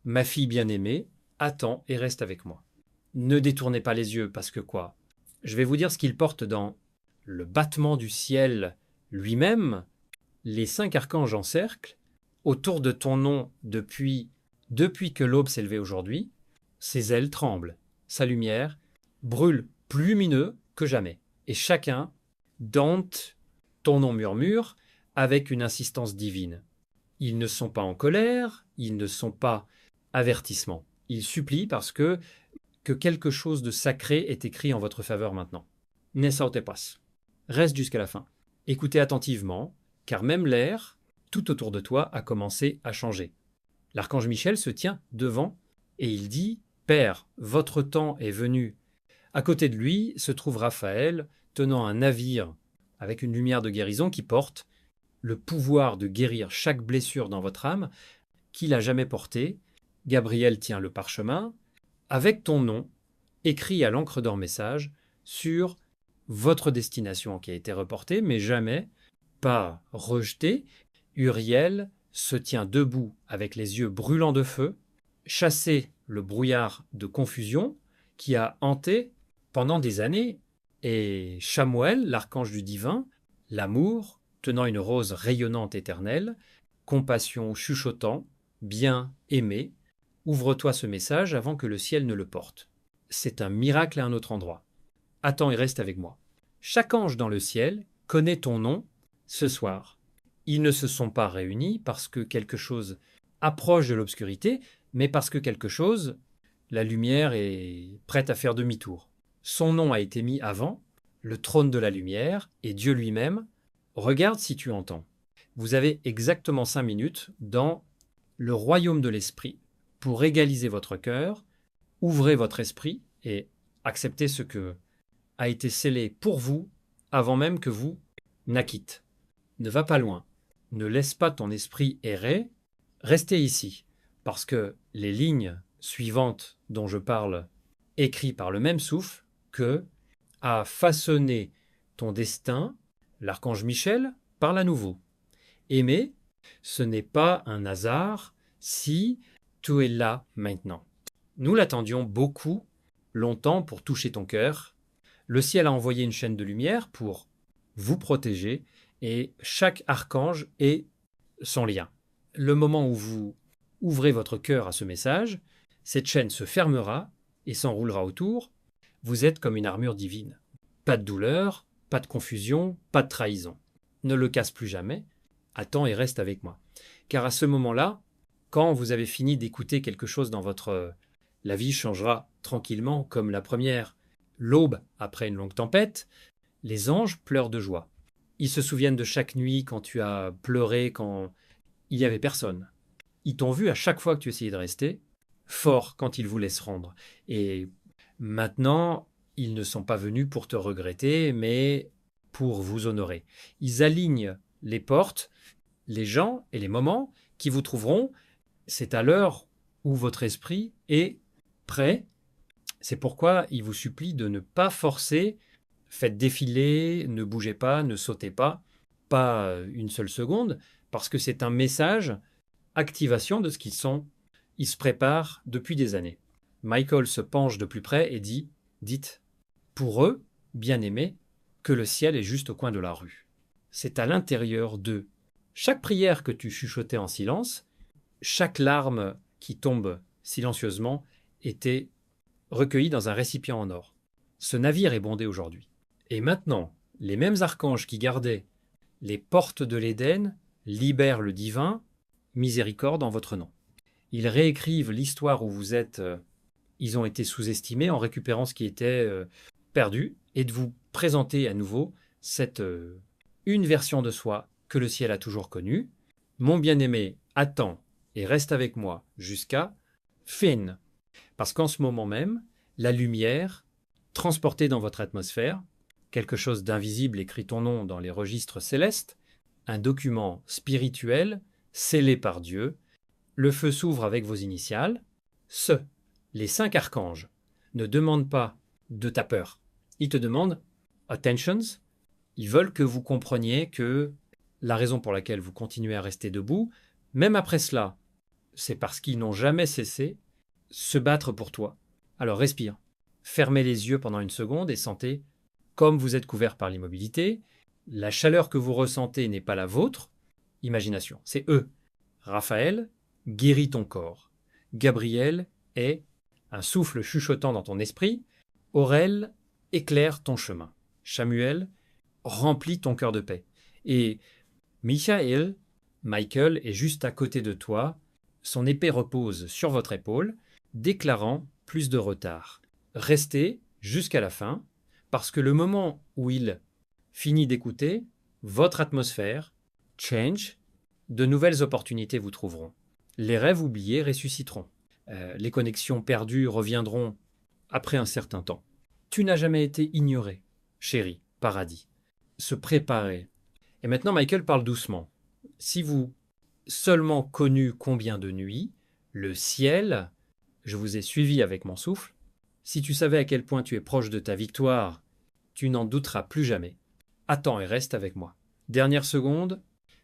ma fille bien-aimée, attends et reste avec moi. Ne détournez pas les yeux parce que quoi? Je vais vous dire ce qu'il porte dans le battement du ciel lui-même. Les 5 archanges en cercle, autour de ton nom depuis que l'aube s'est levée aujourd'hui, ses ailes tremblent, sa lumière brûle plus lumineux que jamais. Et chacun, Dante, ton nom murmure, avec une insistance divine. Ils ne sont pas en colère, ils ne sont pas avertissements. Ils supplient parce que quelque chose de sacré est écrit en votre faveur maintenant. Ne saute pas. Reste jusqu'à la fin. Écoutez attentivement, car même l'air, tout autour de toi, a commencé à changer. L'archange Michel se tient devant et il dit « Père, votre temps est venu ». À côté de lui se trouve Raphaël, tenant un navire avec une lumière de guérison qui porte le pouvoir de guérir chaque blessure dans votre âme qu'il n'a jamais portée. Gabriel tient le parchemin avec ton nom écrit à l'encre d'or message sur votre destination qui a été reportée, mais jamais pas rejetée. Uriel se tient debout avec les yeux brûlants de feu, chasser le brouillard de confusion qui a hanté pendant des années, et Chamuel, l'archange du divin, l'amour, tenant une rose rayonnante éternelle, compassion chuchotant, bien aimé, ouvre-toi ce message avant que le ciel ne le porte. C'est un miracle à un autre endroit. Attends et reste avec moi. Chaque ange dans le ciel connaît ton nom ce soir. Ils ne se sont pas réunis parce que quelque chose approche de l'obscurité, mais parce que quelque chose, la lumière, est prête à faire demi-tour. Son nom a été mis avant, le trône de la lumière, et Dieu lui-même. Regarde si tu entends. Vous avez exactement 5 minutes dans le royaume de l'esprit pour égaliser votre cœur, ouvrez votre esprit et acceptez ce que a été scellé pour vous avant même que vous naquitte. Ne va pas loin. Ne laisse pas ton esprit errer. Restez ici, parce que les lignes suivantes dont je parle, écrites par le même souffle, que a façonné ton destin, l'archange Michel parle à nouveau. Aimer, ce n'est pas un hasard si tu es là maintenant. Nous l'attendions beaucoup, longtemps pour toucher ton cœur. Le ciel a envoyé une chaîne de lumière pour vous protéger et chaque archange est son lien. Le moment où vous ouvrez votre cœur à ce message, cette chaîne se fermera et s'enroulera autour. Vous êtes comme une armure divine. Pas de douleur, pas de confusion, pas de trahison. Ne le casse plus jamais. Attends et reste avec moi. Car à ce moment-là, quand vous avez fini d'écouter quelque chose dans votre... La vie changera tranquillement comme la première. L'aube après une longue tempête, les anges pleurent de joie. Ils se souviennent de chaque nuit quand tu as pleuré, quand il n'y avait personne. Ils t'ont vu à chaque fois que tu essayais de rester, fort quand ils voulaient se rendre. Et maintenant, ils ne sont pas venus pour te regretter, mais pour vous honorer. Ils alignent les portes, les gens et les moments qui vous trouveront. C'est à l'heure où votre esprit est prêt. C'est pourquoi il vous supplie de ne pas forcer. Faites défiler, ne bougez pas, ne sautez pas une seule seconde, parce que c'est un message, activation de ce qu'ils sont. Ils se préparent depuis des années. Michael se penche de plus près et dit « Dites, pour eux, bien-aimés, que le ciel est juste au coin de la rue. C'est à l'intérieur d'eux. Chaque prière que tu chuchotais en silence, chaque larme qui tombe silencieusement était recueillie dans un récipient en or. Ce navire est bondé aujourd'hui. Et maintenant, les mêmes archanges qui gardaient les portes de l'Éden libèrent le divin, miséricorde en votre nom. Ils réécrivent l'histoire où vous êtes, ils ont été sous-estimés en récupérant ce qui était perdu, et de vous présenter à nouveau cette une version de soi que le ciel a toujours connue. Mon bien-aimé, attends et reste avec moi jusqu'à fin. Parce qu'en ce moment même, la lumière, transportée dans votre atmosphère, quelque chose d'invisible écrit ton nom dans les registres célestes, un document spirituel scellé par Dieu, le feu s'ouvre avec vos initiales. Les 5 archanges, ne demandent pas de ta peur. Ils te demandent attentions. Ils veulent que vous compreniez que la raison pour laquelle vous continuez à rester debout, même après cela, c'est parce qu'ils n'ont jamais cessé se battre pour toi. Alors respire. Fermez les yeux pendant une seconde et sentez comme vous êtes couvert par l'immobilité. La chaleur que vous ressentez n'est pas la vôtre. Imagination, c'est eux. Raphaël guérit ton corps. Gabriel est un souffle chuchotant dans ton esprit. Aurel éclaire ton chemin. Samuel remplit ton cœur de paix. Et Michael est juste à côté de toi. Son épée repose sur votre épaule, déclarant plus de retard. Restez jusqu'à la fin, parce que le moment où il finit d'écouter, votre atmosphère change, de nouvelles opportunités vous trouveront. Les rêves oubliés ressusciteront. Les connexions perdues reviendront après un certain temps. Tu n'as jamais été ignoré, chéri, paradis. Se préparer. Et maintenant, Michael parle doucement. Si vous seulement connu combien de nuits, le ciel, je vous ai suivi avec mon souffle, si tu savais à quel point tu es proche de ta victoire, tu n'en douteras plus jamais. Attends et reste avec moi. Dernière seconde,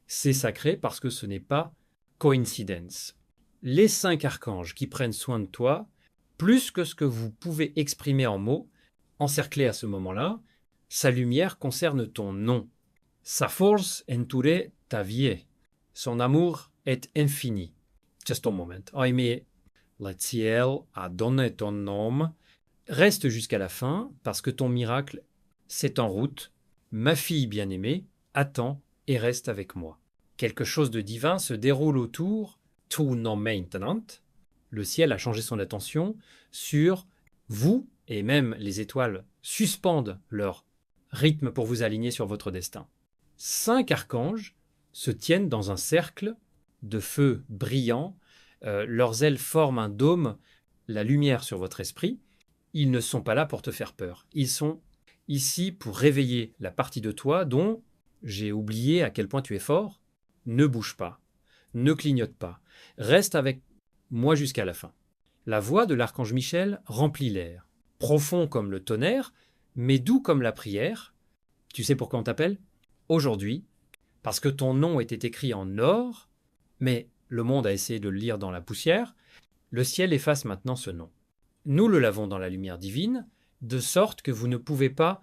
c'est sacré parce que ce n'est pas coïncidence. Les 5 archanges qui prennent soin de toi, plus que ce que vous pouvez exprimer en mots, encerclés à ce moment-là, sa lumière concerne ton nom. Sa force entoure ta vie. Son amour est infini. Just a moment. Mais le ciel a donné ton nom. Reste jusqu'à la fin parce que ton miracle, c'est en route. Ma fille bien-aimée, attends et reste avec moi. Quelque chose de divin se déroule autour. Tout non maintenant. Le ciel a changé son attention sur vous et même les étoiles suspendent leur rythme pour vous aligner sur votre destin. 5 archanges se tiennent dans un cercle de feu brillant. Leurs ailes forment un dôme, la lumière sur votre esprit. Ils ne sont pas là pour te faire peur. Ils sont ici pour réveiller la partie de toi dont j'ai oublié à quel point tu es fort. Ne bouge pas, ne clignote pas. Reste avec moi jusqu'à la fin. La voix de l'archange Michel remplit l'air. Profond comme le tonnerre, mais doux comme la prière. Tu sais pourquoi on t'appelle ? Aujourd'hui, parce que ton nom était écrit en or, mais le monde a essayé de le lire dans la poussière, le ciel efface maintenant ce nom. Nous le lavons dans la lumière divine, de sorte que vous ne pouvez pas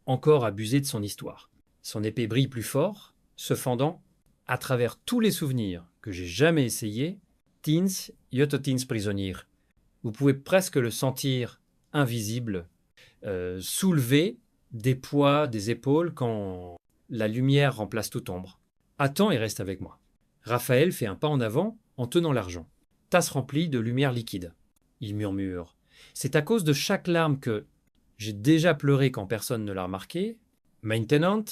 encore abuser de son histoire. Son épée brille plus fort, se fendant à travers tous les souvenirs que j'ai jamais essayés. Teens, yototins prisonnier. Vous pouvez presque le sentir invisible, soulever des poids des épaules quand la lumière remplace toute ombre. Attends et reste avec moi. Raphaël fait un pas en avant en tenant l'argent. Tasse remplie de lumière liquide. Il murmure. C'est à cause de chaque larme que j'ai déjà pleuré quand personne ne l'a remarqué. Maintenant,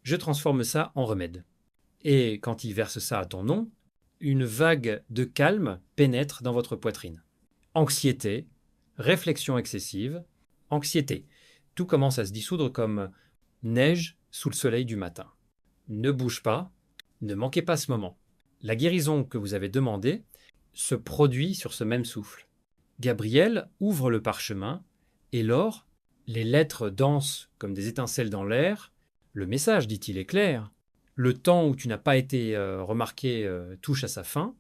je transforme ça en remède. Et quand il verse ça à ton nom, une vague de calme pénètre dans votre poitrine. Anxiété, réflexion excessive, anxiété. Tout commence à se dissoudre comme neige sous le soleil du matin. Ne bouge pas, ne manquez pas ce moment. La guérison que vous avez demandée se produit sur ce même souffle. Gabriel ouvre le parchemin et lors, les lettres dansent comme des étincelles dans l'air. Le message, dit-il, est clair. Le temps où tu n'as pas été remarqué touche à sa fin.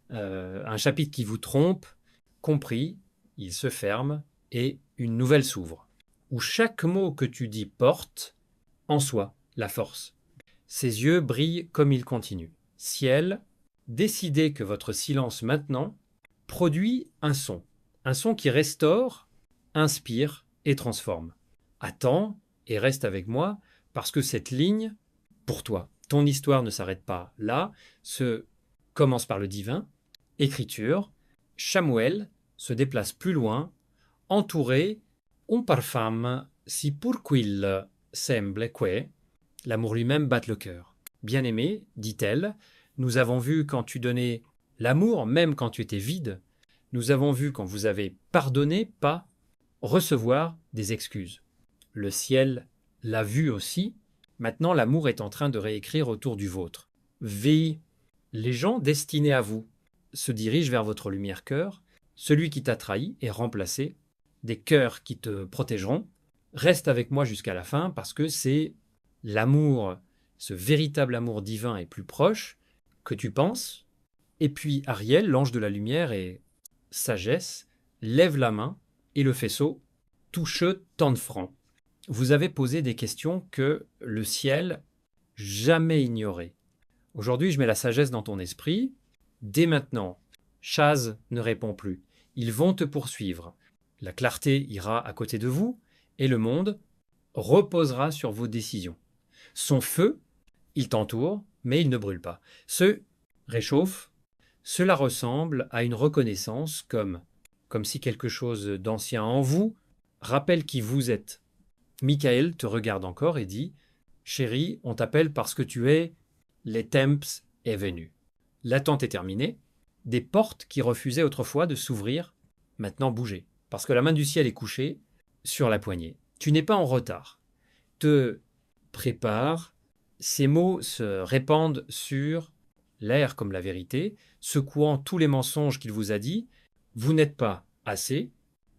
Un chapitre qui vous trompe, compris, il se ferme et une nouvelle s'ouvre. Où chaque mot que tu dis porte en soi la force. Ses yeux brillent comme il continue. Ciel, décidez que votre silence maintenant produit un son qui restaure, inspire et transforme. Attends et reste avec moi parce que cette ligne, pour toi, ton histoire ne s'arrête pas là, commence par le divin, écriture, Samuel se déplace plus loin, entouré, un parfum si pourquil semble que, l'amour lui-même batte le cœur. Bien-aimé, dit-elle, nous avons vu quand tu donnais l'amour, même quand tu étais vide, nous avons vu quand vous avez pardonné, pas recevoir des excuses. Le ciel l'a vu aussi. Maintenant, l'amour est en train de réécrire autour du vôtre. Veille, les gens destinés à vous se dirigent vers votre lumière-cœur. Celui qui t'a trahi est remplacé. Des cœurs qui te protégeront. Reste avec moi jusqu'à la fin parce que c'est l'amour, ce véritable amour divin est plus proche que tu penses. Et puis Ariel, l'ange de la lumière et sagesse, lève la main et le faisceau touche tant de francs. Vous avez posé des questions que le ciel jamais ignorées. Aujourd'hui, je mets la sagesse dans ton esprit. Dès maintenant, Chaz ne répond plus. Ils vont te poursuivre. La clarté ira à côté de vous et le monde reposera sur vos décisions. Son feu, il t'entoure, mais il ne brûle pas. Se réchauffe. Cela ressemble à une reconnaissance comme si quelque chose d'ancien en vous rappelle qui vous êtes. Michael te regarde encore et dit « Chérie, on t'appelle parce que tu es... les temps est venu. » L'attente est terminée. Des portes qui refusaient autrefois de s'ouvrir, maintenant bouger. Parce que la main du ciel est couchée sur la poignée. Tu n'es pas en retard. Te prépare. Ces mots se répandent sur l'air comme la vérité, secouant tous les mensonges qu'il vous a dit. Vous n'êtes pas assez,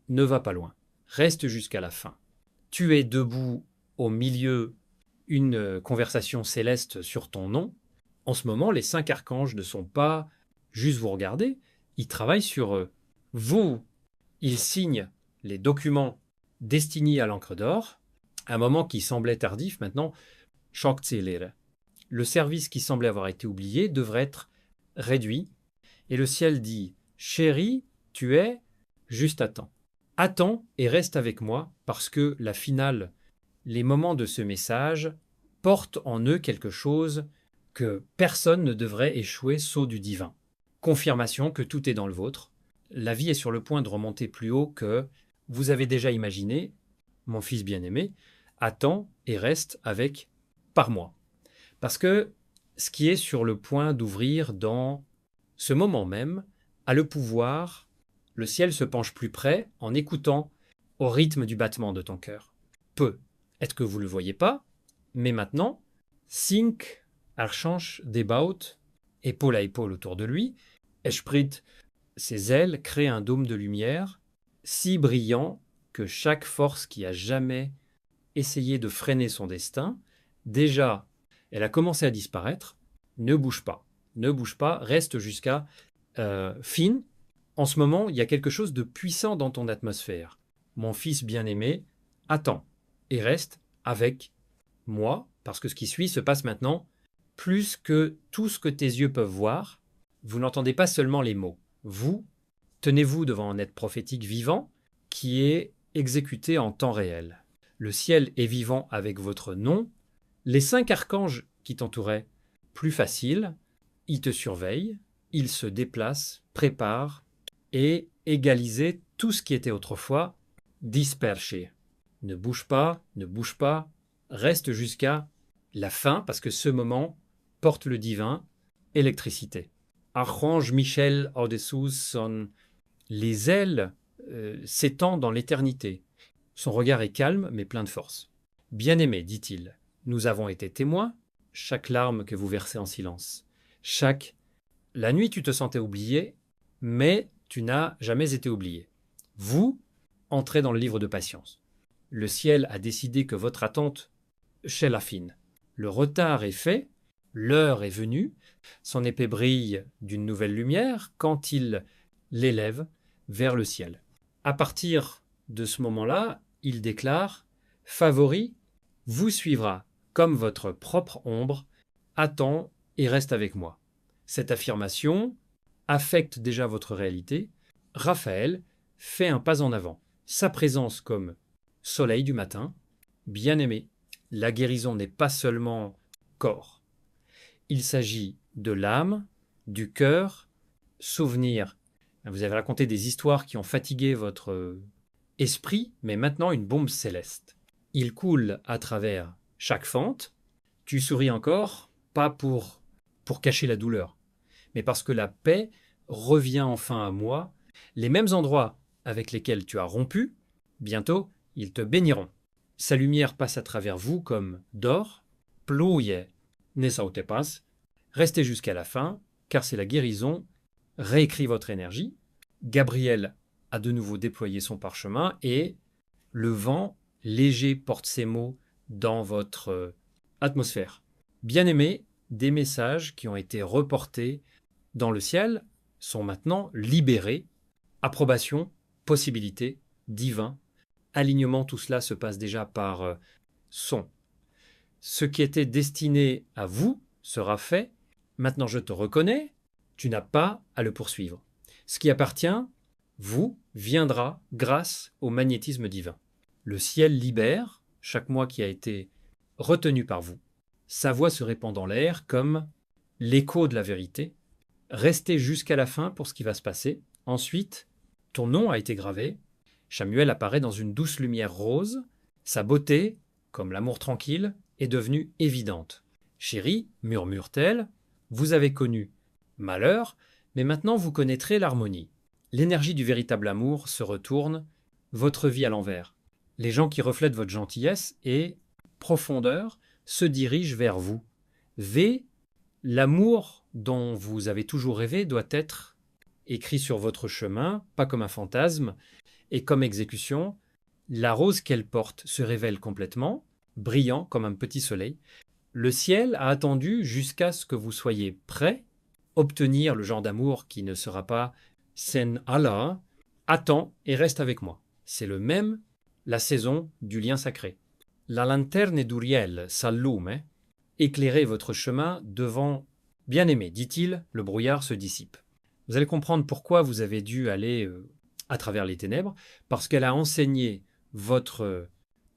ne va pas loin. Reste jusqu'à la fin. Tu es debout au milieu une conversation céleste sur ton nom. En ce moment, les 5 archanges ne sont pas juste vous regarder, ils travaillent sur vous. Ils signent les documents destinés à l'encre d'or. Un moment qui semblait tardif, maintenant, le service qui semblait avoir été oublié devrait être réduit. Et le ciel dit « Chérie, tu es juste à temps. Attends et reste avec moi parce que la finale, les moments de ce message portent en eux quelque chose que personne ne devrait échouer saut du divin. Confirmation que tout est dans le vôtre. La vie est sur le point de remonter plus haut que vous avez déjà imaginé, mon fils bien-aimé, attends et reste avec par moi. Parce que ce qui est sur le point d'ouvrir dans ce moment même a le pouvoir. Le ciel se penche plus près en écoutant au rythme du battement de ton cœur. Peu. Est-ce que vous ne le voyez pas? Mais maintenant, 5 archanges débattent, épaule à épaule autour de lui. Esprit, ses ailes créent un dôme de lumière si brillant que chaque force qui a jamais essayé de freiner son destin, déjà, elle a commencé à disparaître. Ne bouge pas, reste jusqu'à fin. En ce moment, il y a quelque chose de puissant dans ton atmosphère. Mon fils bien-aimé, attends et reste avec moi, parce que ce qui suit se passe maintenant. Plus que tout ce que tes yeux peuvent voir, vous n'entendez pas seulement les mots. Vous, tenez-vous devant un être prophétique vivant qui est exécuté en temps réel. Le ciel est vivant avec votre nom. Les 5 archanges qui t'entouraient, plus facile, ils te surveillent, ils se déplacent, préparent, et égaliser tout ce qui était autrefois dispersé. Ne bouge pas, reste jusqu'à la fin, parce que ce moment porte le divin, électricité. Archange Michel au-dessous, les ailes s'étendent dans l'éternité. Son regard est calme, mais plein de force. Bien-aimé, dit-il, nous avons été témoins, chaque larme que vous versez en silence. La nuit, tu te sentais oublié, mais tu n'as jamais été oublié. Vous, entrez dans le livre de patience. Le ciel a décidé que votre attente chez la fine. Le retard est fait, l'heure est venue, son épée brille d'une nouvelle lumière quand il l'élève vers le ciel. À partir de ce moment-là, il déclare « Favori vous suivra comme votre propre ombre, attends et reste avec moi ». Cette affirmation affecte déjà votre réalité. Raphaël fait un pas en avant. Sa présence comme soleil du matin, bien-aimé, la guérison n'est pas seulement corps. Il s'agit de l'âme, du cœur, souvenir. Vous avez raconté des histoires qui ont fatigué votre esprit, mais maintenant une bombe céleste. Il coule à travers chaque fente. Tu souris encore, pas pour cacher la douleur, mais parce que la paix revient enfin à moi. Les mêmes endroits avec lesquels tu as rompu, bientôt, ils te béniront. Sa lumière passe à travers vous comme d'or. Pluie, ne sautez pas. Restez jusqu'à la fin, car c'est la guérison. Réécrit votre énergie. Gabriel a de nouveau déployé son parchemin et le vent léger porte ses mots dans votre atmosphère. Bien-aimé, des messages qui ont été reportés dans le ciel sont maintenant libérés. Approbation, possibilité, divin, alignement, tout cela se passe déjà par son. Ce qui était destiné à vous sera fait. Maintenant, je te reconnais, tu n'as pas à le poursuivre. Ce qui appartient, vous, viendra grâce au magnétisme divin. Le ciel libère chaque mois qui a été retenu par vous. Sa voix se répand dans l'air comme l'écho de la vérité. Restez jusqu'à la fin pour ce qui va se passer. Ensuite, ton nom a été gravé. Shamuel apparaît dans une douce lumière rose. Sa beauté, comme l'amour tranquille, est devenue évidente. Chérie, murmure-t-elle, vous avez connu malheur, mais maintenant vous connaîtrez l'harmonie. L'énergie du véritable amour se retourne, votre vie à l'envers. Les gens qui reflètent votre gentillesse et profondeur se dirigent vers vous. L'amour dont vous avez toujours rêvé doit être écrit sur votre chemin, pas comme un fantasme, et comme exécution, la rose qu'elle porte se révèle complètement, brillant comme un petit soleil. Le ciel a attendu jusqu'à ce que vous soyez prêts, obtenir le genre d'amour qui ne sera pas Sen Allah, attends et reste avec moi. C'est le même, la saison du lien sacré. La lanterne d'Uriel s'allume, éclairez votre chemin devant bien-aimé, dit-il, le brouillard se dissipe. Vous allez comprendre pourquoi vous avez dû aller à travers les ténèbres, parce qu'elle a enseigné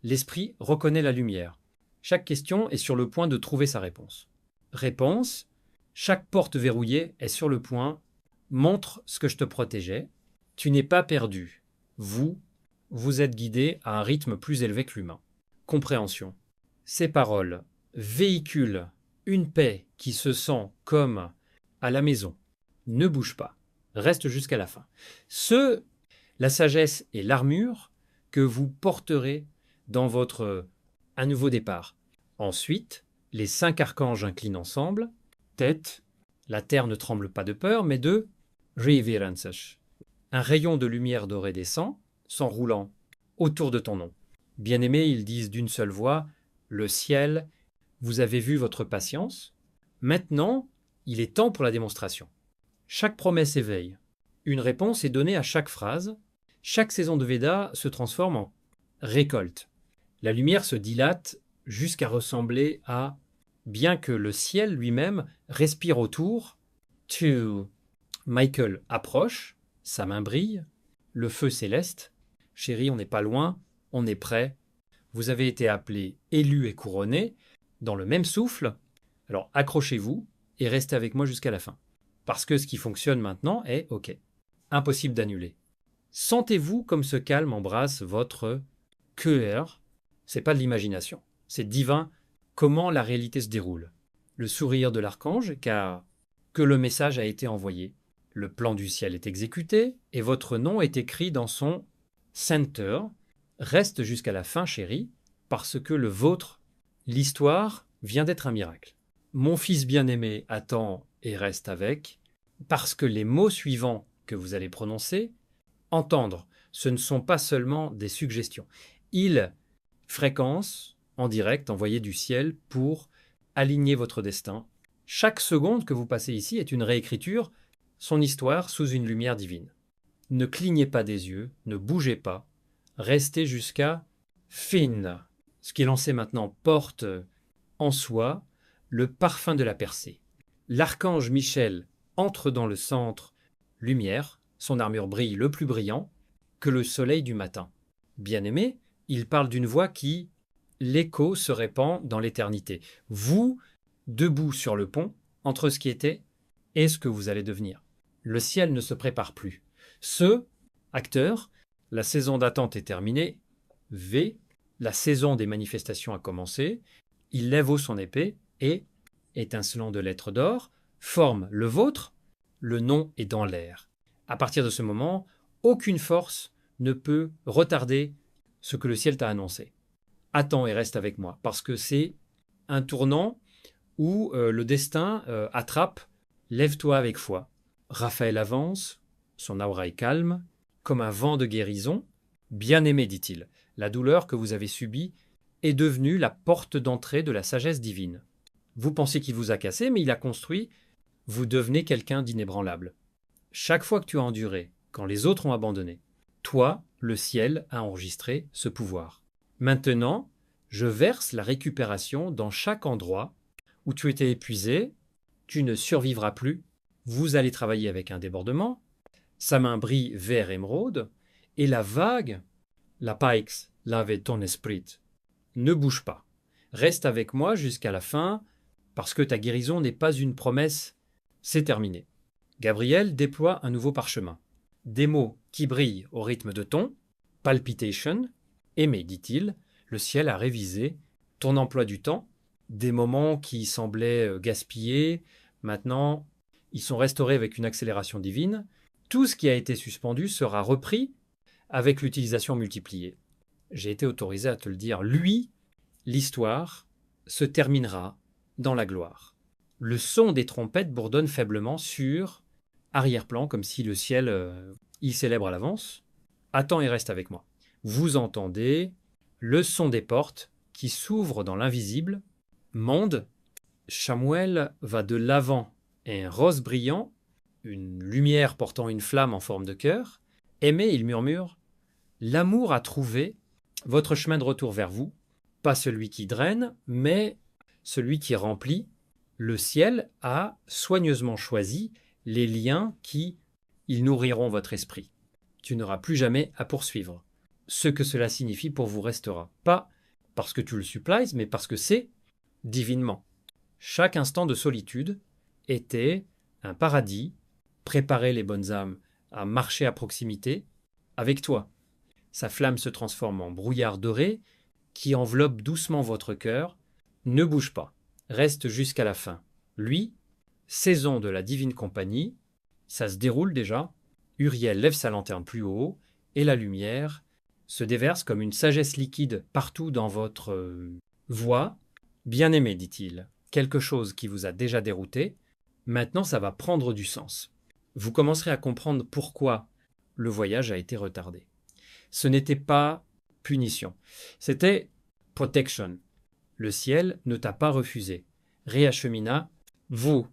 l'esprit reconnaît la lumière. Chaque question est sur le point de trouver sa réponse. Réponse, chaque porte verrouillée est sur le point, montre ce que je te protégeais, tu n'es pas perdu. Vous êtes guidé à un rythme plus élevé que l'humain. Compréhension. Ces paroles véhiculent une paix qui se sent comme à la maison. Ne bouge pas, reste jusqu'à la fin. La sagesse et l'armure que vous porterez dans votre un nouveau départ. Ensuite, les 5 archanges inclinent ensemble, tête, la terre ne tremble pas de peur, mais de révérence. Un rayon de lumière dorée descend, s'enroulant autour de ton nom. Bien-aimés, ils disent d'une seule voix, le ciel, vous avez vu votre patience, maintenant, il est temps pour la démonstration. Chaque promesse éveille. Une réponse est donnée à chaque phrase. Chaque saison de Veda se transforme en récolte. La lumière se dilate jusqu'à ressembler à, bien que le ciel lui-même respire autour, Michael approche, sa main brille, le feu céleste. Chérie, on n'est pas loin, on est prêt. Vous avez été appelé, élu et couronné dans le même souffle. Alors accrochez-vous et restez avec moi jusqu'à la fin. Parce que ce qui fonctionne maintenant est OK. Impossible d'annuler. Sentez-vous comme ce calme embrasse votre cœur. C'est pas de l'imagination. C'est divin comment la réalité se déroule. Le sourire de l'archange, car que le message a été envoyé. Le plan du ciel est exécuté et votre nom est écrit dans son center. Reste jusqu'à la fin, chérie, parce que le vôtre, l'histoire, vient d'être un miracle. Mon fils bien-aimé attend et reste avec, parce que les mots suivants que vous allez prononcer, entendre, ce ne sont pas seulement des suggestions. Fréquence en direct envoyée du ciel pour aligner votre destin. Chaque seconde que vous passez ici est une réécriture, son histoire sous une lumière divine. Ne clignez pas des yeux, ne bougez pas, restez jusqu'à fin. Ce qui est lancé maintenant porte en soi le parfum de la percée. L'archange Michel entre dans le centre lumière, son armure brille le plus brillant que le soleil du matin. Bien-aimé, il parle d'une voix qui, l'écho se répand dans l'éternité. Vous, debout sur le pont, entre ce qui était et ce que vous allez devenir. Le ciel ne se prépare plus. Acteur, la saison d'attente est terminée. La saison des manifestations a commencé. Il lève haut son épée et, étincelant de lettres d'or, forme le vôtre. Le nom est dans l'air. À partir de ce moment, aucune force ne peut retarder ce que le ciel t'a annoncé. Attends et reste avec moi, parce que c'est un tournant où le destin attrape. Lève-toi avec foi. Raphaël avance, son aura est calme, comme un vent de guérison. Bien-aimé, dit-il, la douleur que vous avez subie est devenue la porte d'entrée de la sagesse divine. Vous pensez qu'il vous a cassé, mais il a construit vous devenez quelqu'un d'inébranlable. Chaque fois que tu as enduré, quand les autres ont abandonné, toi, le ciel a enregistré ce pouvoir. Maintenant, je verse la récupération dans chaque endroit où tu étais épuisé, tu ne survivras plus, vous allez travailler avec un débordement, sa main brille vert émeraude, et la vague, la Paix, lave ton esprit, ne bouge pas. Reste avec moi jusqu'à la fin, parce que ta guérison n'est pas une promesse, c'est terminé. Gabriel déploie un nouveau parchemin. Des mots qui brillent au rythme de ton, palpitation, aimé, dit-il, le ciel a révisé ton emploi du temps, des moments qui semblaient gaspillés, maintenant ils sont restaurés avec une accélération divine. Tout ce qui a été suspendu sera repris avec l'utilisation multipliée. J'ai été autorisé à te le dire. Lui, l'histoire se terminera dans la gloire. Le son des trompettes bourdonne faiblement sur arrière-plan, comme si le ciel y célèbre à l'avance. Attends et reste avec moi. Vous entendez le son des portes qui s'ouvrent dans l'invisible. Monde, Chamuel va de l'avant et un rose brillant, une lumière portant une flamme en forme de cœur. Aimé, il murmure, l'amour a trouvé votre chemin de retour vers vous, pas celui qui draine, mais celui qui remplit. Le ciel a soigneusement choisi les liens qui, ils nourriront votre esprit. Tu n'auras plus jamais à poursuivre. Ce que cela signifie pour vous restera. Pas parce que tu le supplies, mais parce que c'est divinement. Chaque instant de solitude était un paradis, préparer les bonnes âmes à marcher à proximité avec toi. Sa flamme se transforme en brouillard doré qui enveloppe doucement votre cœur. Ne bouge pas, reste jusqu'à la fin. Lui, saison de la divine compagnie, ça se déroule déjà. Uriel lève sa lanterne plus haut et la lumière se déverse comme une sagesse liquide partout dans votre voix. Bien-aimé, dit-il, quelque chose qui vous a déjà dérouté, maintenant ça va prendre du sens. Vous commencerez à comprendre pourquoi le voyage a été retardé. Ce n'était pas punition, c'était protection. Le ciel ne t'a pas refusé, réachemina vous.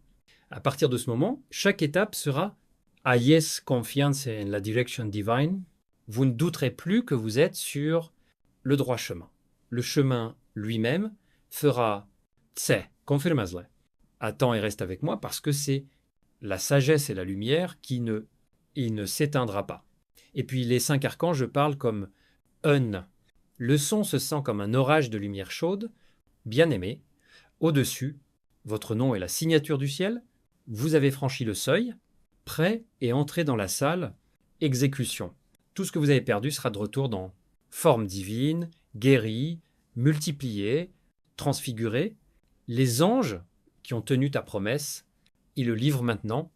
À partir de ce moment, chaque étape sera ayez confiance en la direction divine. Vous ne douterez plus que vous êtes sur le droit chemin. Le chemin lui-même fera tse, confirme-le. Attends et reste avec moi parce que c'est la sagesse et la lumière il ne s'éteindra pas. Et puis les 5 archanges parlent comme un. Le son se sent comme un orage de lumière chaude, bien-aimé. Au-dessus, votre nom est la signature du ciel. Vous avez franchi le seuil, prêt et entré dans la salle. Exécution. Tout ce que vous avez perdu sera de retour dans forme divine, guéri, multiplié, transfiguré. Les anges qui ont tenu ta promesse, ils le livrent maintenant